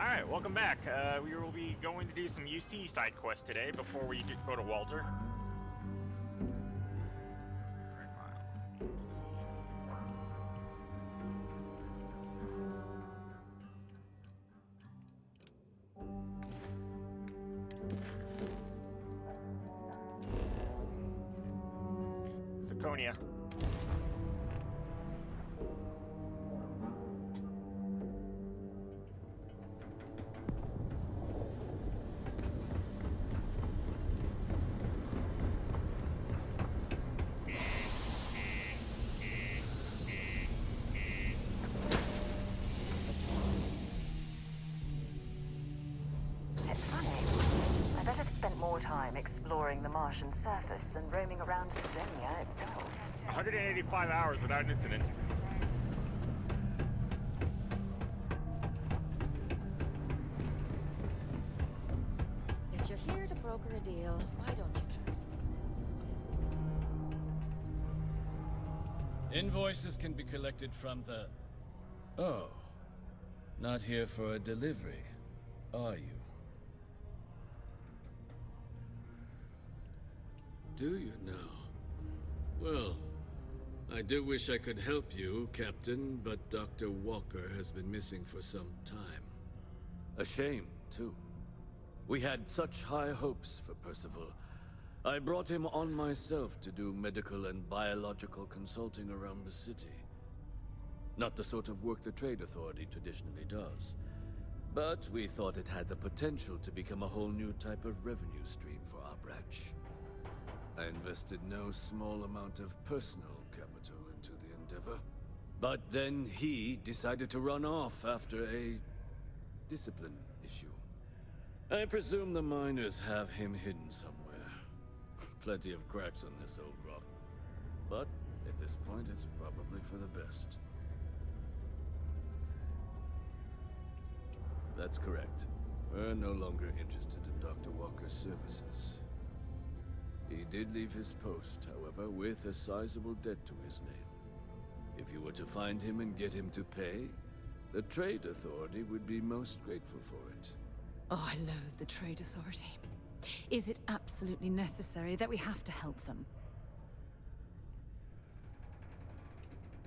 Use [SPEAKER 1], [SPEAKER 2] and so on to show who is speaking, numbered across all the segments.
[SPEAKER 1] Alright, welcome back. We will be going to do some UC side quests today before we go to Walter. Zaconia.
[SPEAKER 2] More time exploring the Martian surface than roaming around Sidonia itself.
[SPEAKER 1] 185 hours without an incident.
[SPEAKER 3] If you're here to broker a deal, why don't you try someone else?
[SPEAKER 4] Invoices can be collected from the... Oh. Not here for a delivery, are you?
[SPEAKER 5] Do you now? Well, I do wish I could help you, Captain, but Dr. Walker has been missing for some time.
[SPEAKER 6] A shame, too. We had such high hopes for Percival. I brought him on myself to do medical and biological consulting around the city. Not the sort of work the Trade Authority traditionally does. But we thought it had the potential to become a whole new type of revenue stream for our branch. I invested no small amount of personal capital into the endeavor. But then he decided to run off after a discipline issue. I presume the miners have him hidden somewhere. Plenty of cracks on this old rock. But at this point, it's probably for the best. That's correct. We're no longer interested in Dr. Walker's services. He did leave his post, however, with a sizable debt to his name. If you were to find him and get him to pay, the Trade Authority would be most grateful for it.
[SPEAKER 7] Oh, I loathe the Trade Authority. Is it absolutely necessary that we have to help them?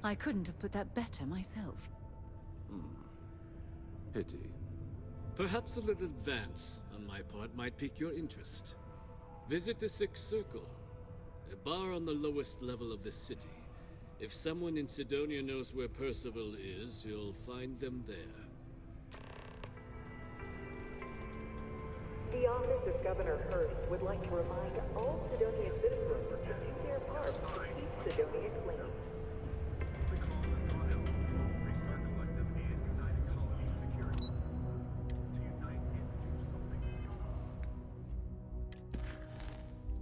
[SPEAKER 7] I couldn't have put that better myself.
[SPEAKER 6] Pity.
[SPEAKER 5] Perhaps a little advance on my part might pique your interest. Visit the Sixth Circle, a bar on the lowest level of the city. If someone in Sidonia knows where Percival is, you'll find them there.
[SPEAKER 2] The office of Governor Hurst would like to remind all Sidonia citizens to do their part to keep Sidonia clean.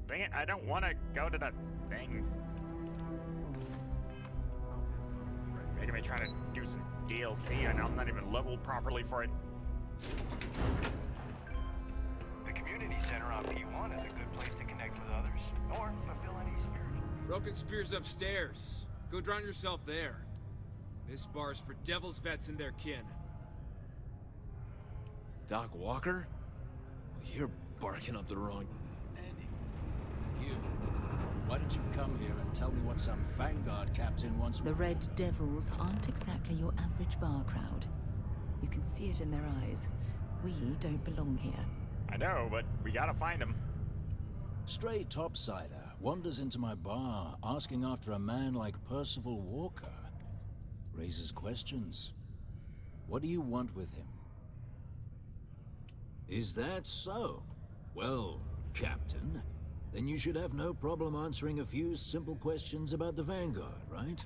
[SPEAKER 1] Dang it, I don't want to go to that thing. Maybe I'm trying to do some DLC and I'm not even leveled properly for it.
[SPEAKER 8] The community center on P1 is a good place to connect with others, or fulfill any spiritual...
[SPEAKER 9] Broken Spear's upstairs. Go drown yourself there. This bar's for Devil's Vets and their kin.
[SPEAKER 10] Doc Walker? Well, you're barking up the wrong...
[SPEAKER 11] Andy. You. Why don't you come here and tell me what some Vanguard captain wants...
[SPEAKER 7] The Red Devils aren't exactly your average bar crowd. You can see it in their eyes. We don't belong here.
[SPEAKER 1] I know, but we gotta find him.
[SPEAKER 11] Stray topsider wanders into my bar asking after a man like Percival Walker. Raises questions. What do you want with him? Is that so? Well, Captain, then you should have no problem answering a few simple questions about the Vanguard, right?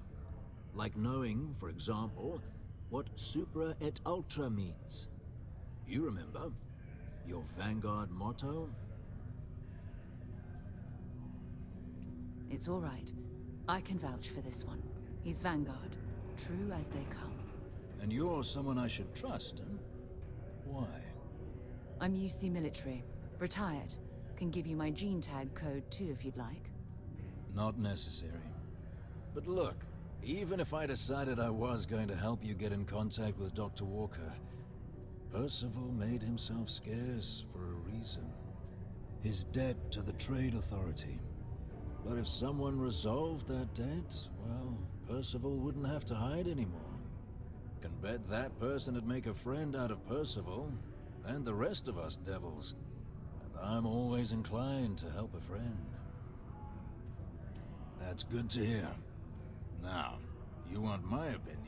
[SPEAKER 11] Like knowing, for example, what Supra et Ultra means. You remember? Your Vanguard motto?
[SPEAKER 7] It's all right. I can vouch for this one. He's Vanguard. True as they come.
[SPEAKER 11] And you're someone I should trust, huh? Why?
[SPEAKER 7] I'm UC military. Retired. Can give you my gene tag code too if you'd like.
[SPEAKER 11] Not necessary. But look, even if I decided I was going to help you get in contact with Dr. Walker, Percival made himself scarce for a reason. His debt to the Trade Authority. But if someone resolved that debt, well, Percival wouldn't have to hide anymore. Can bet that person would make a friend out of Percival, and the rest of us devils. And I'm always inclined to help a friend. That's good to hear. Now, you want my opinion?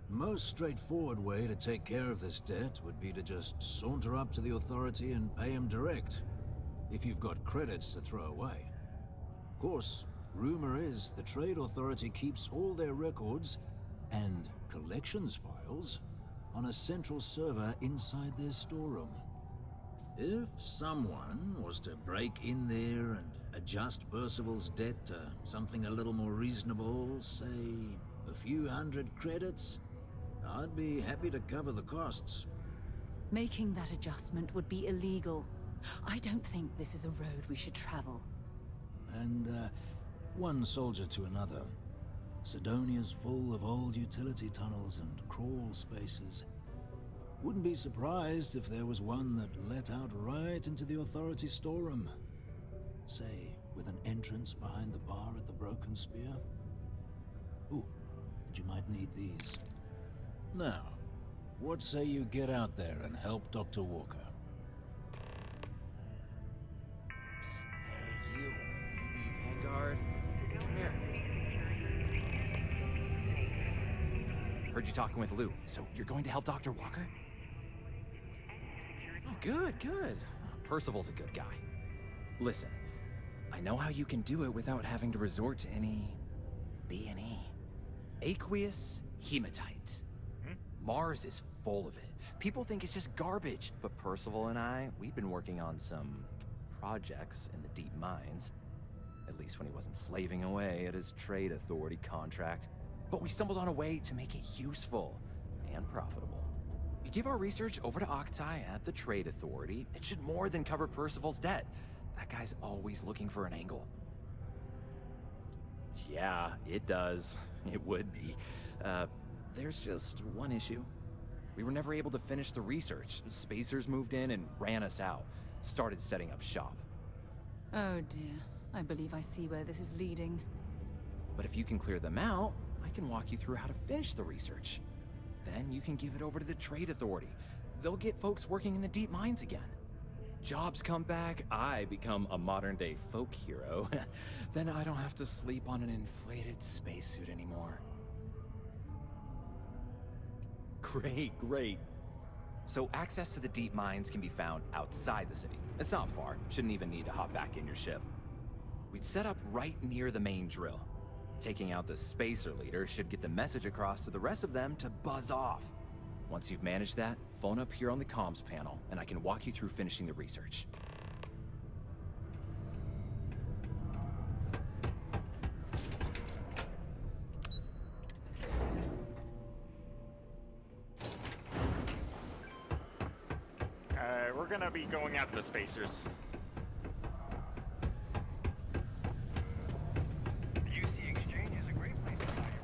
[SPEAKER 11] Most straightforward way to take care of this debt would be to just saunter up to the Authority and pay him direct, if you've got credits to throw away. Of course, rumor is the Trade Authority keeps all their records and collections files on a central server inside their storeroom. If someone was to break in there and adjust Percival's debt to something a little more reasonable, say a few hundred credits, I'd be happy to cover the costs.
[SPEAKER 7] Making that adjustment would be illegal. I don't think this is a road we should travel.
[SPEAKER 11] And, one soldier to another. Sidonia's full of old utility tunnels and crawl spaces. Wouldn't be surprised if there was one that let out right into the Authority storeroom. Say, with an entrance behind the bar at the Broken Spear. Ooh, and you might need these. Now, what say you get out there and help Dr. Walker?
[SPEAKER 10] Psst, hey, you. UB Vanguard. Come here. Heard you talking with Lou, so you're going to help Dr. Walker? Oh, good, good. Percival's a good guy. Listen, I know how you can do it without having to resort to any B&E. Aqueous hematite. Mars is full of it. People think it's just garbage, but Percival and I, we've been working on some projects in the deep mines. At least when he wasn't slaving away at his Trade Authority contract. But we stumbled on a way to make it useful and profitable. You give our research over to Octai at the Trade Authority, it should more than cover Percival's debt. That guy's always looking for an angle. Yeah, it does. It would be. There's just one issue. We were never able to finish the research. Spacers moved in and ran us out. Started setting up shop.
[SPEAKER 7] Oh dear. I believe I see where this is leading.
[SPEAKER 10] But if you can clear them out, I can walk you through how to finish the research. Then you can give it over to the Trade Authority. They'll get folks working in the deep mines again. Jobs come back, I become a modern-day folk hero. Then I don't have to sleep on an inflated spacesuit anymore. Great, great. So access to the deep mines can be found outside the city. It's not far, shouldn't even need to hop back in your ship. We'd set up right near the main drill. Taking out the spacer leader should get the message across to the rest of them to buzz off. Once you've managed that, phone up here on the comms panel, and I can walk you through finishing the research.
[SPEAKER 1] We're gonna be going after the spacers.
[SPEAKER 8] The UC Exchange is a great place to buy your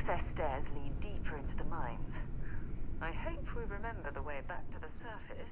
[SPEAKER 2] access stairs lead deeper into the mines. I hope we remember the way back to the surface.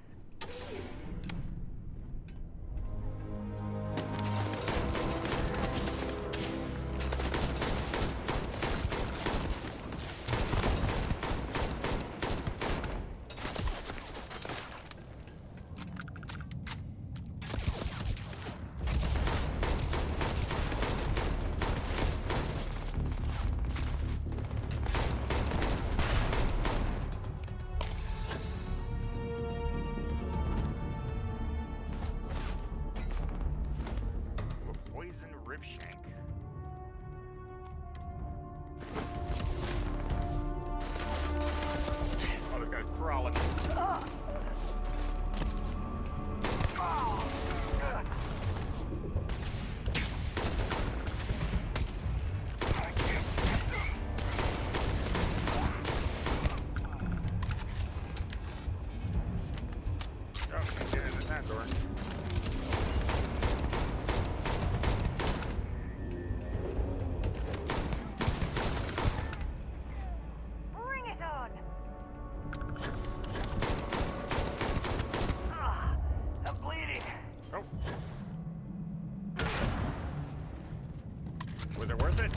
[SPEAKER 1] Was it worth it?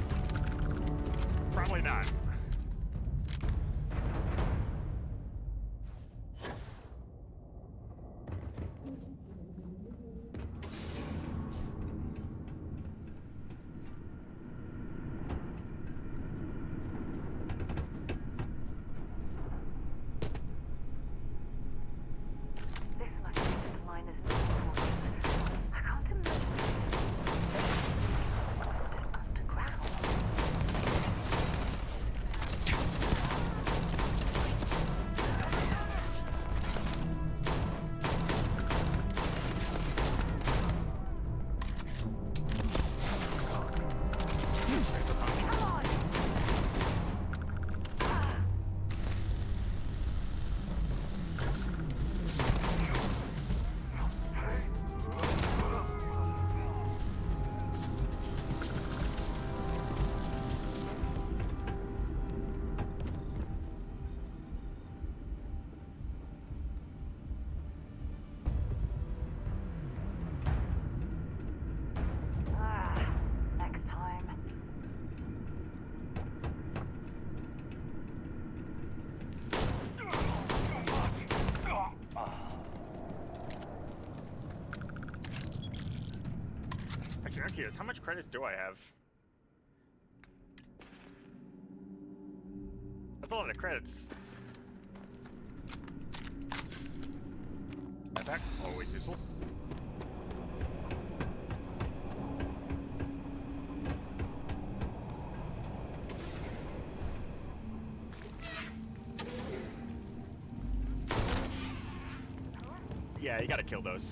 [SPEAKER 1] Probably not.
[SPEAKER 2] This must be to the miner's main quarters. I can't imagine it underground. Next time.
[SPEAKER 1] Actually, I'm curious, how much credits do I have? That's a lot of credits. Attack, always useful. Yeah, you gotta kill those.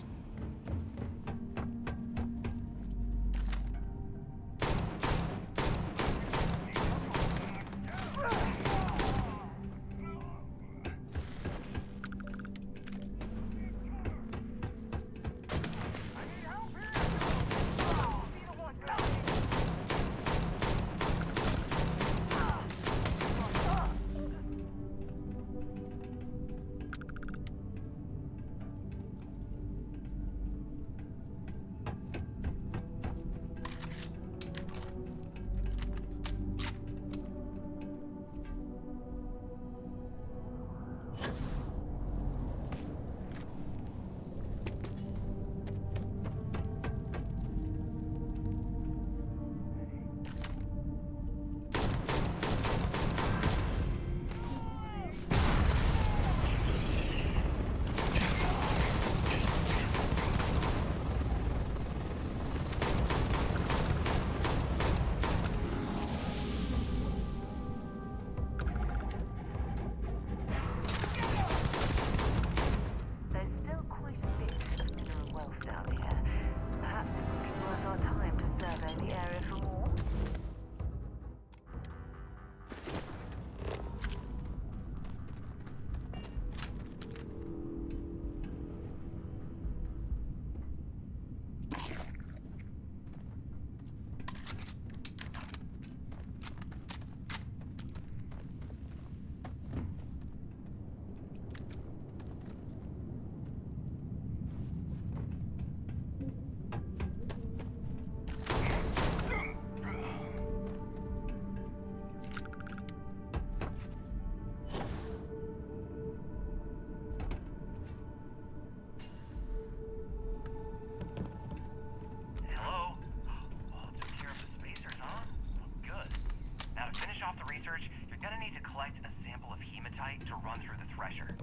[SPEAKER 8] a sample of hematite to run through the thresher.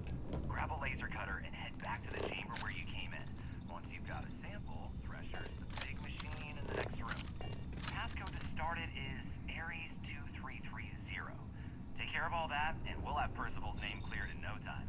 [SPEAKER 8] Grab a laser cutter and head back to the chamber where you came in. Once you've got a sample, thresher's the big machine in the next room. Passcode to start it is Ares 2330. Take care of all that, and we'll have Percival's name cleared in no time.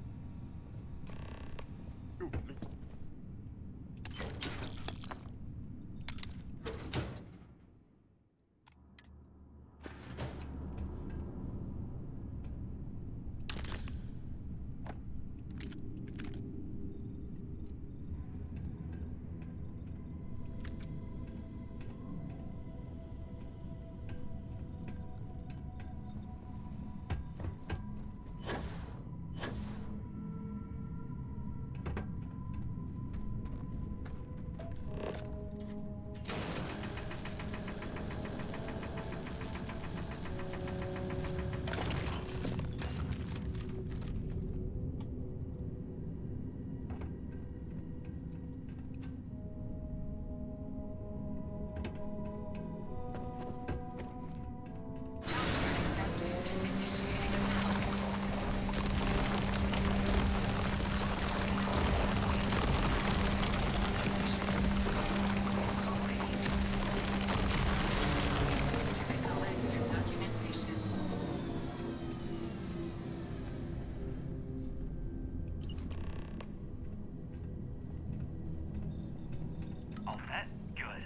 [SPEAKER 8] All set? Good.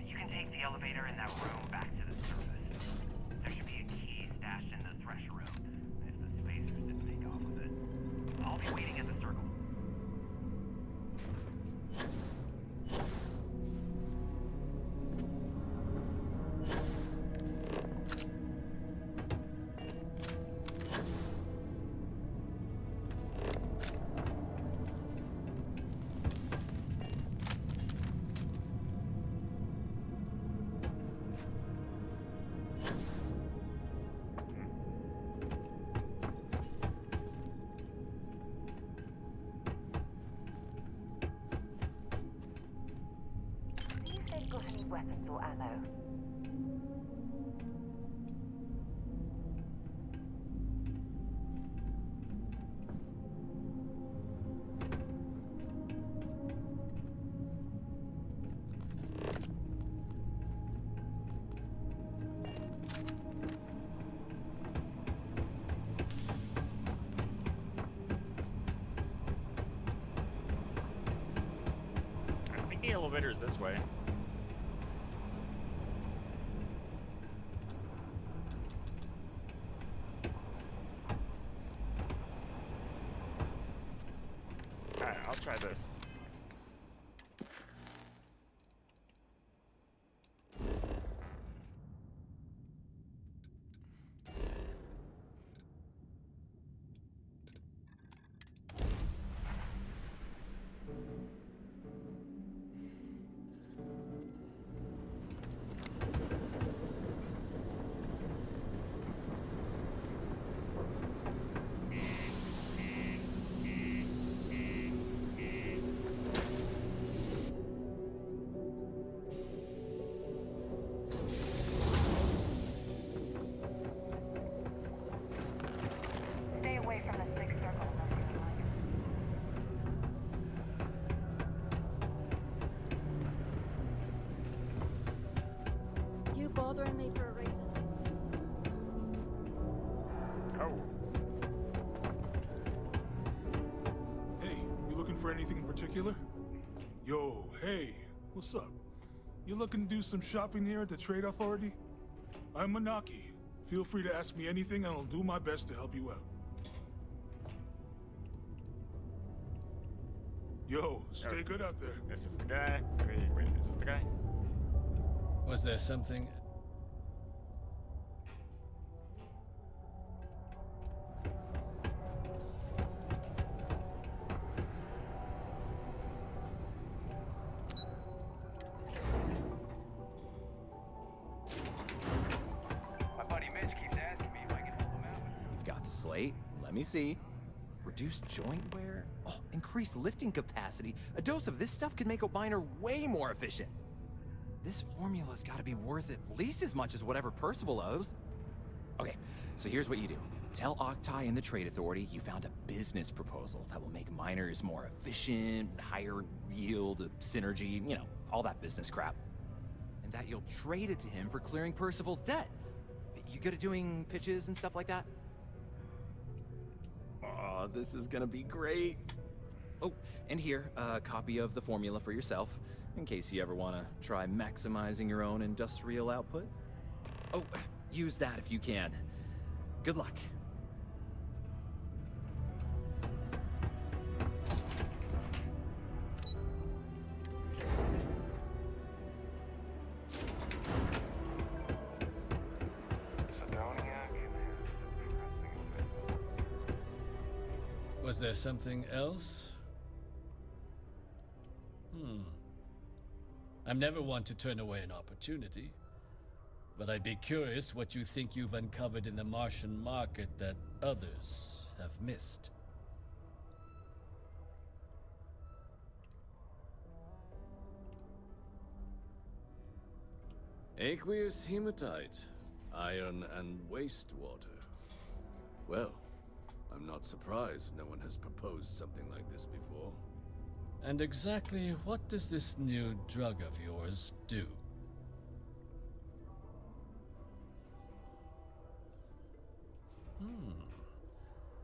[SPEAKER 8] You can take the elevator in that room back to the surface. There should be a key stashed in the thresher room, if the spacers didn't make off with it. I'll be waiting at the circle.
[SPEAKER 2] See if they've got any weapons or ammo.
[SPEAKER 1] I think the elevator's this way. Alright, I'll try this.
[SPEAKER 2] Stay away from the sixth circle unless you would like.
[SPEAKER 3] You bothering me for a reason?
[SPEAKER 1] Oh.
[SPEAKER 12] Hey, you looking for anything in particular? Yo, hey, what's up? You looking to do some shopping here at the Trade Authority? I'm Manaki. Feel free to ask me anything and I'll do my best to help you out. Yo, stay good out there.
[SPEAKER 1] This is the guy. Wait, is this the guy?
[SPEAKER 4] Was there something?
[SPEAKER 8] My buddy Mitch keeps asking me if I can help him out with something.
[SPEAKER 10] You've got the slate. Let me see. Reduced joint wear? Oh, increased lifting capacity. A dose of this stuff could make a miner way more efficient. This formula's gotta be worth at least as much as whatever Percival owes. Okay, so here's what you do. Tell Octai and the Trade Authority you found a business proposal that will make miners more efficient, higher yield, synergy, you know, all that business crap. And that you'll trade it to him for clearing Percival's debt. You good at doing pitches and stuff like that? Oh, this is gonna be great. Oh, and here, a copy of the formula for yourself, in case you ever want to try maximizing your own industrial output. Oh, use that if you can. Good luck.
[SPEAKER 4] Was there something else? I'm never one to turn away an opportunity, but I'd be curious what you think you've uncovered in the Martian market that others have missed.
[SPEAKER 6] Aqueous hematite, iron and wastewater. Well, I'm not surprised no one has proposed something like this before.
[SPEAKER 4] And exactly what does this new drug of yours do?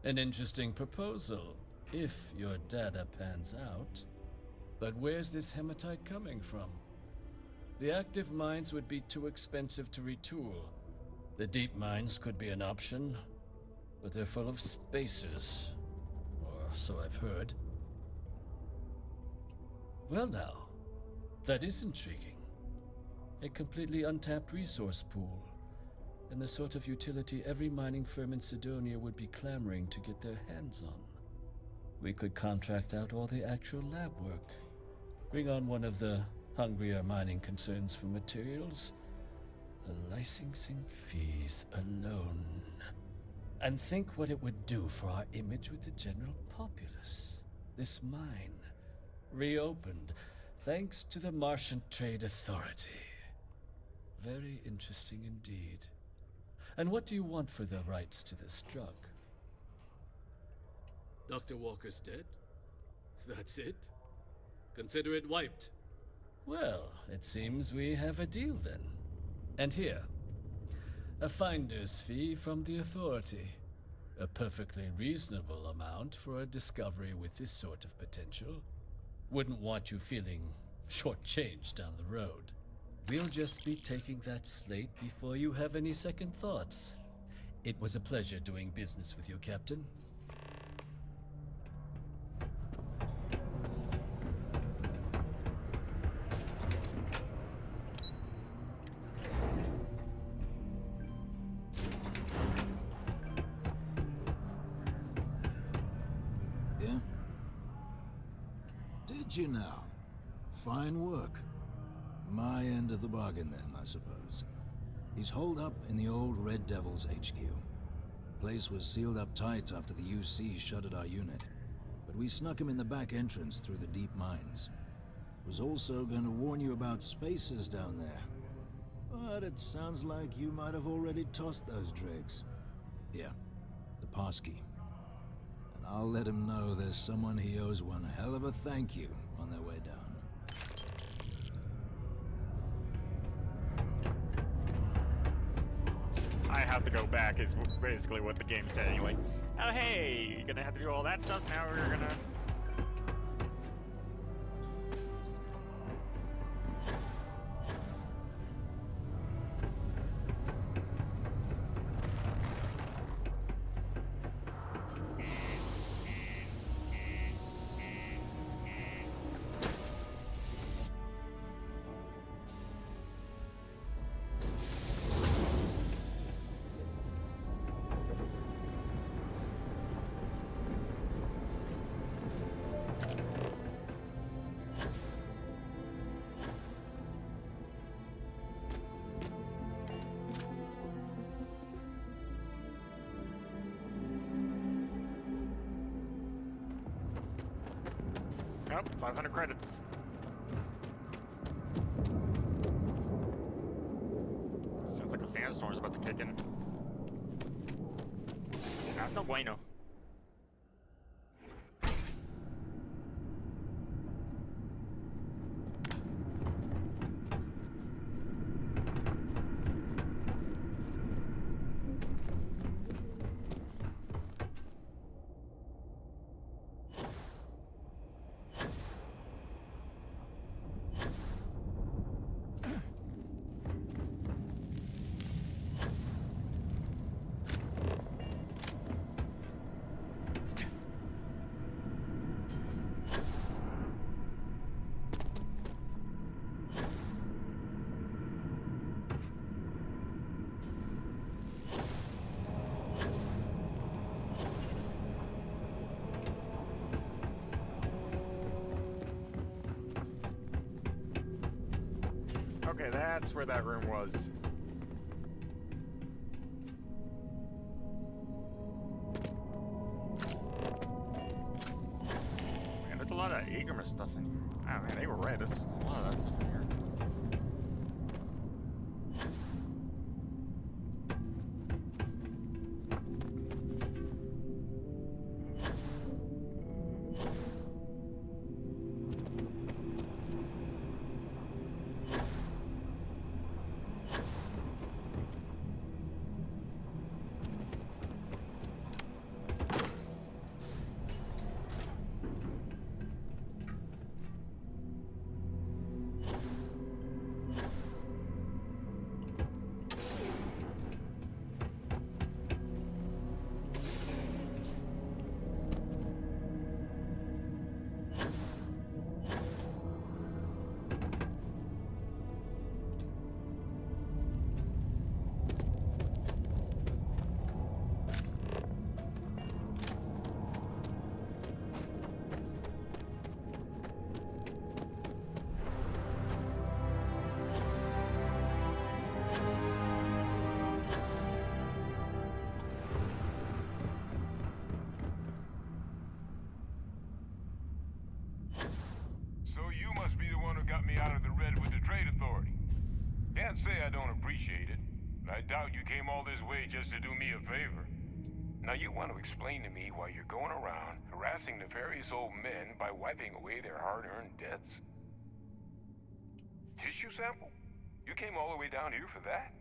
[SPEAKER 4] An interesting proposal, if your data pans out. But where's this hematite coming from? The active mines would be too expensive to retool. The deep mines could be an option, but they're full of spacers, or so I've heard. Well now, that is intriguing. A completely untapped resource pool, and the sort of utility every mining firm in Sidonia would be clamoring to get their hands on. We could contract out all the actual lab work, bring on one of the hungrier mining concerns for materials, the licensing fees alone. And think what it would do for our image with the general populace. This mine, reopened, thanks to the Martian Trade Authority. Very interesting indeed. And what do you want for the rights to this drug?
[SPEAKER 5] Dr. Walker's dead? That's it? Consider it wiped.
[SPEAKER 4] Well, it seems we have a deal then. And here, a finder's fee from the Authority. A perfectly reasonable amount for a discovery with this sort of potential. Wouldn't want you feeling shortchanged down the road. We'll just be taking that slate before you have any second thoughts. It was a pleasure doing business with you, Captain.
[SPEAKER 11] Yeah? Did you now? Fine work. My end of the bargain then, I suppose. He's holed up in the old Red Devil's HQ. Place was sealed up tight after the UC shuttered our unit, but we snuck him in the back entrance through the deep mines. Was also going to warn you about spacers down there. But it sounds like you might have already tossed those dregs. Yeah, the passkey. And I'll let him know there's someone he owes one hell of a thank you on their way down.
[SPEAKER 1] I have to go back is basically what the game's saying. Like, oh hey, you're gonna have to do all that stuff, now we're gonna... Oh, 500 credits. Sounds like a sandstorm's about to kick in. bueno. Okay, that's where that room was. Man, there's a lot of Eagerness stuff in here. Ah, man, they were right. There's a lot of that stuff in here.
[SPEAKER 13] Can't say I don't appreciate it, but I doubt you came all this way just to do me a favor. Now you want to explain to me why you're going around harassing nefarious old men by wiping away their hard-earned debts? Tissue sample? You came all the way down here for that?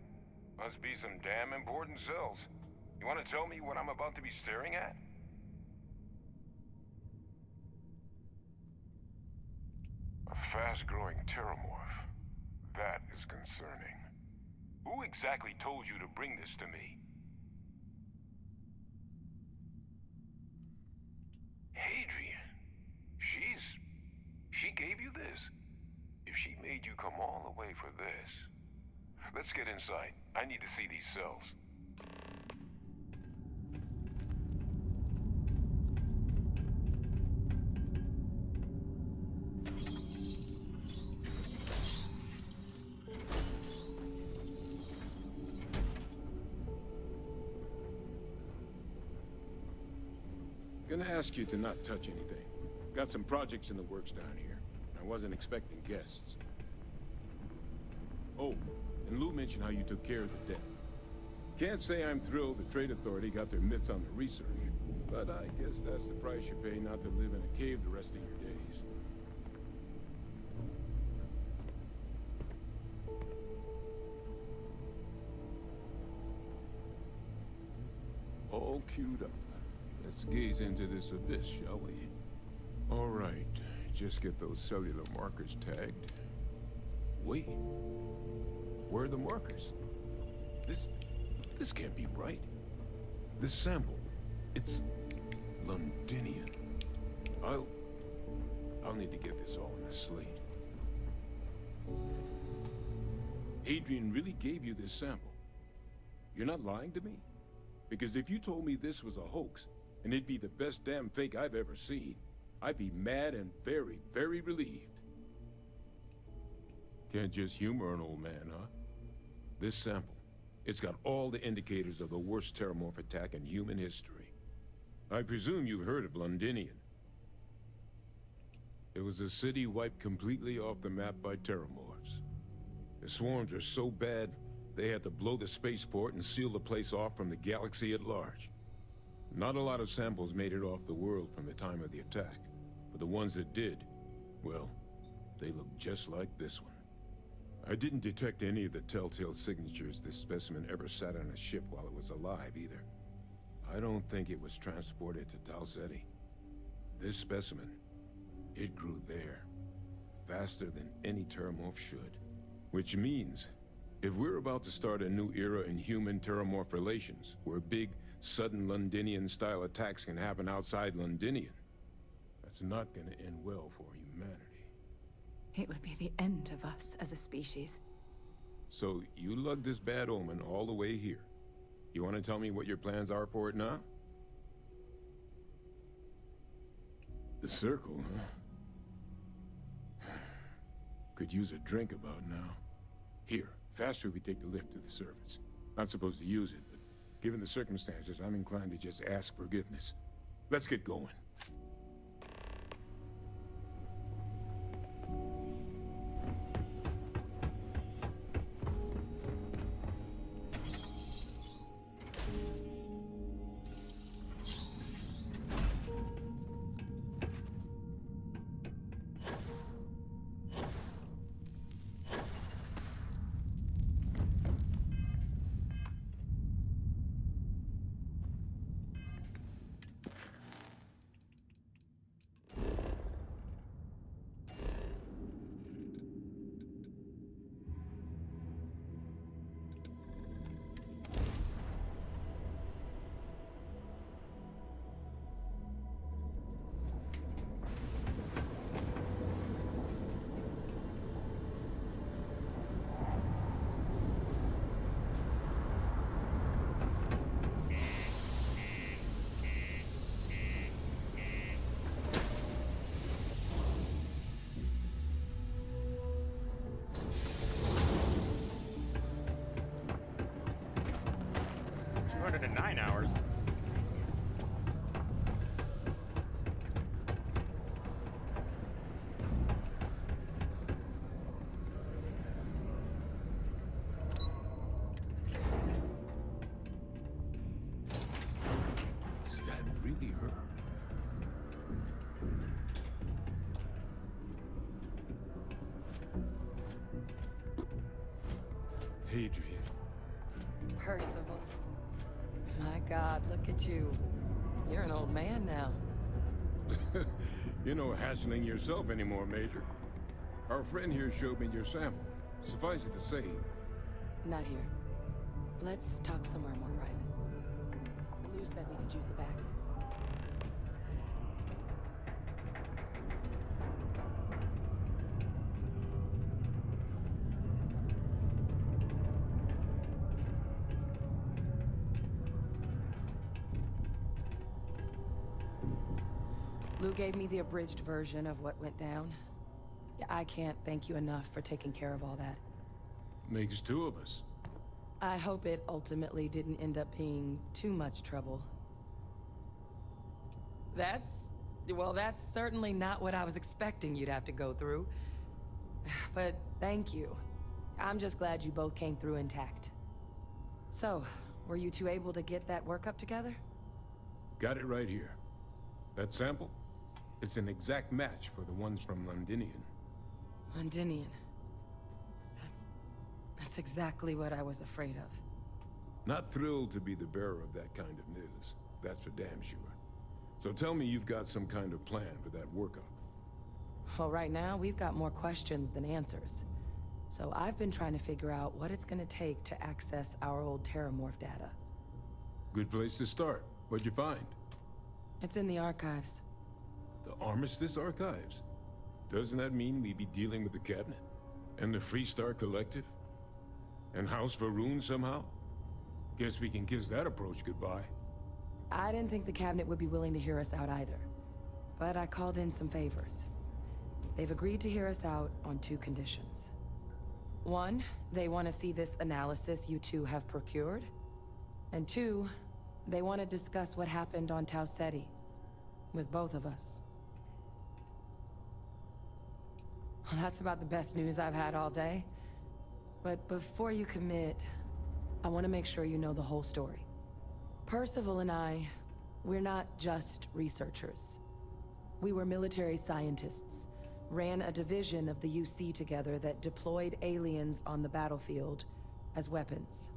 [SPEAKER 13] Must be some damn important cells. You want to tell me what I'm about to be staring at? A fast-growing terramorph. That is concerning. Who exactly told you to bring this to me? Hadrian. She gave you this? If she made you come all the way for this... Let's get inside. I need to see these cells.
[SPEAKER 12] Gonna ask you to not touch anything. Got some projects in the works down here. I wasn't expecting guests. Oh, and Lou mentioned how you took care of the debt. Can't say I'm thrilled the Trade Authority got their mitts on the research, but I guess that's the price you pay not to live in a cave the rest of your days. All queued up. Let's gaze into this abyss, shall we?
[SPEAKER 14] All right, just get those cellular markers tagged.
[SPEAKER 12] Wait. Where are the markers? This can't be right. This sample, it's Londinian. I'll need to get this all in a slate. Adrian really gave you this sample. You're not lying to me? Because if you told me this was a hoax, and it'd be the best damn fake I've ever seen, I'd be mad and very, very relieved. Can't just humor an old man, huh? This sample, it's got all the indicators of the worst terramorph attack in human history. I presume you've heard of Londinian. It was a city wiped completely off the map by terramorphs. The swarms are so bad, they had to blow the spaceport and seal the place off from the galaxy at large.
[SPEAKER 14] Not a lot of samples made it off the world from the time of the attack, but the ones that did, well, they look just like this one. I didn't detect any of the telltale signatures this specimen ever sat on a ship while it was alive, either. I don't think it was transported to Tau Ceti. This specimen, it grew there, faster than any terramorph should. Which means, if we're about to start a new era in human-terramorph relations, where big, sudden Londinian-style attacks can happen outside Londinian, that's not gonna end well for humanity.
[SPEAKER 7] It would be the end of us as a species.
[SPEAKER 14] So, you lugged this bad omen all the way here. You want to tell me what your plans are for it now? The circle, huh? Could use a drink about now. Here, faster we take the lift to the surface. Not supposed to use it, but given the circumstances, I'm inclined to just ask forgiveness. Let's get going.
[SPEAKER 1] Hours.
[SPEAKER 14] Is that really her? Hadrian.
[SPEAKER 15] Percival. My God, look at you. You're an old man now.
[SPEAKER 14] You're no hassling yourself anymore, Major. Our friend here showed me your sample. Suffice it to say...
[SPEAKER 15] Not here. Let's talk somewhere more private. Lou said we could use the back. Lou gave me the abridged version of what went down. Yeah, I can't thank you enough for taking care of all that.
[SPEAKER 14] Makes two of us.
[SPEAKER 15] I hope it ultimately didn't end up being too much trouble. Well, that's certainly not what I was expecting you'd have to go through. But thank you. I'm just glad you both came through intact. So, were you two able to get that workup together?
[SPEAKER 14] Got it right here. That sample? It's an exact match for the ones from Londinian.
[SPEAKER 15] Londinian. That's exactly what I was afraid of.
[SPEAKER 14] Not thrilled to be the bearer of that kind of news. That's for damn sure. So tell me you've got some kind of plan for that workup.
[SPEAKER 15] Well, right now, we've got more questions than answers. So I've been trying to figure out what it's gonna take to access our old Terramorph data.
[SPEAKER 14] Good place to start. What'd you find?
[SPEAKER 15] It's in the archives.
[SPEAKER 14] The Armistice Archives? Doesn't that mean we'd be dealing with the Cabinet? And the Freestar Collective? And House Varun somehow? Guess we can kiss that approach goodbye.
[SPEAKER 15] I didn't think the Cabinet would be willing to hear us out either. But I called in some favors. They've agreed to hear us out on two conditions. One, they want to see this analysis you two have procured. And two, they want to discuss what happened on Tau Ceti. With both of us. Well, that's about the best news I've had all day. But before you commit, I want to make sure you know the whole story. Percival and I, we're not just researchers. We were military scientists, ran a division of the UC together that deployed aliens on the battlefield as weapons.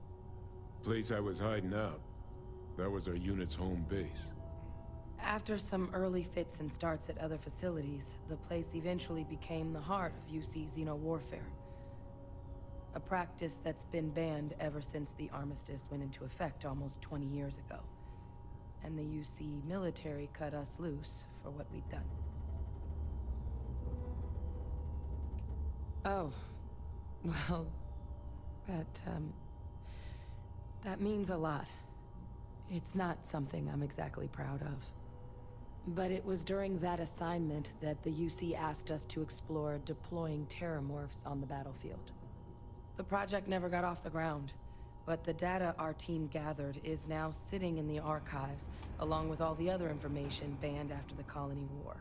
[SPEAKER 14] Place I was hiding out. That was our unit's home base.
[SPEAKER 15] After some early fits and starts at other facilities, the place eventually became the heart of UC xeno-warfare. A practice that's been banned ever since the armistice went into effect almost 20 years ago. And the UC military cut us loose for what we'd done. Oh. Well, that means a lot. It's not something I'm exactly proud of. But it was during that assignment that the UC asked us to explore deploying terramorphs on the battlefield. The project never got off the ground, but the data our team gathered is now sitting in the archives, along with all the other information banned after the Colony War.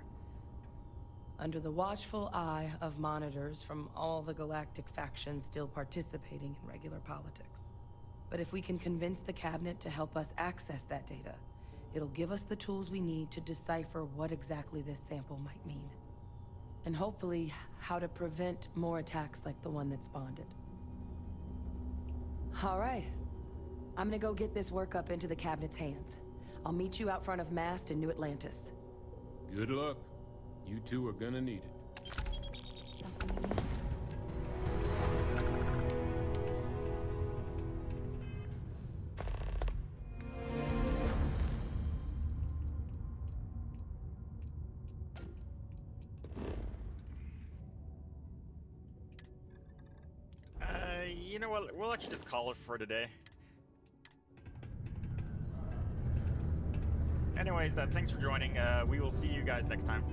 [SPEAKER 15] Under the watchful eye of monitors from all the galactic factions still participating in regular politics. But if we can convince the Cabinet to help us access that data, it'll give us the tools we need to decipher what exactly this sample might mean. And hopefully, how to prevent more attacks like the one that spawned it. All right. I'm gonna go get this work up into the Cabinet's hands. I'll meet you out front of Mast in New Atlantis.
[SPEAKER 14] Good luck. You two are gonna need it.
[SPEAKER 1] You know what? We'll actually just call it for today. Anyways, thanks for joining. We will see you guys next time.